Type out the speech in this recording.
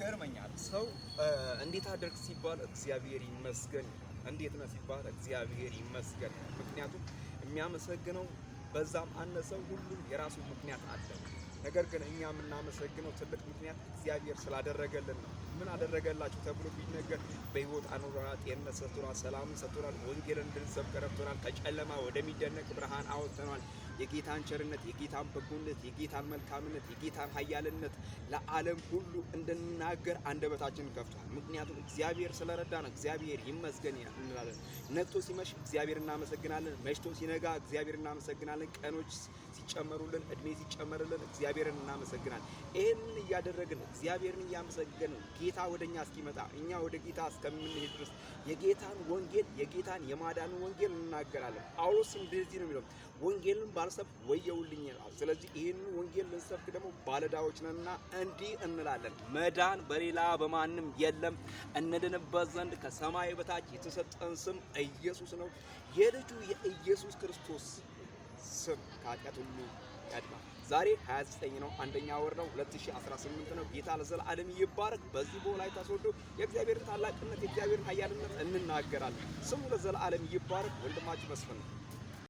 ይገርመኛል። ሰው እንዴት አደርግ ሲባል እግዚአብሔር ይመስገን፣ እንዴት ነው ሲባል እግዚአብሔር ይመስገን። ምክንያቱም የሚያመሰግነው በዛም አነሰው ሁሉም የራሱ ምክንያት አለ። ነገር ግን እኛ የምናመሰግነው ትልቅ ምክንያት እግዚአብሔር ስላደረገልን ነው። ምን አደረገላችሁ ተብሎ ቢነገር በህይወት አኖረናል፣ ጤንነት ሰጥቶናል፣ ሰላም ሰጥቶናል፣ ወንጌልን እንድንሰብክ ረድቶናል፣ ከጨለማ ወደሚደነቅ ብርሃን አወጥተናል። የጌታን ቸርነት፣ የጌታን በጎነት፣ የጌታን መልካምነት፣ የጌታን ኃያልነት ለዓለም ሁሉ እንድንናገር አንደበታችንን ከፍቷል። ምክንያቱም እግዚአብሔር ስለረዳን እግዚአብሔር ይመስገን እንላለን። ነግቶ ሲመሽ እግዚአብሔር እናመሰግናለን፣ መሽቶ ሲነጋ እግዚአብሔር እናመሰግናለን። ቀኖች ሲጨመሩልን፣ እድሜ ሲጨመርልን እግዚአብሔርን እናመሰግናለን። ይህንን እያደረግን እግዚአብሔርን እያመሰገንን ጌታ ወደኛ እስኪመጣ እኛ ወደ ጌታ እስከምንሄድ ድረስ የጌታን ወንጌል የጌታን የማዳን ወንጌል እንናገራለን። ጳውሎስ እንደዚህ ነው የሚለው ወንጌልን ባልሰብክ ወየውልኝ ይላል። ስለዚህ ይህንን ወንጌል ልንሰብክ ደግሞ ባለዕዳዎች ነንና እንዲህ እንላለን፣ መዳን በሌላ በማንም የለም፣ እንድንበት ዘንድ ከሰማይ በታች የተሰጠን ስም ኢየሱስ ነው። የልጁ የኢየሱስ ክርስቶስ ስም ከኃጢአት ሁሉ ያድናል። ዛሬ 29 ነው፣ አንደኛ ወር ነው፣ 2018 ነው። ጌታ ለዘላለም ይባረክ። በዚህ በወላይታ ሶዶ የእግዚአብሔርን ታላቅነት የእግዚአብሔርን ኃያልነት እንናገራለን። ስሙ ለዘላለም ይባረክ። ወንድማችሁ መስፍን ነው።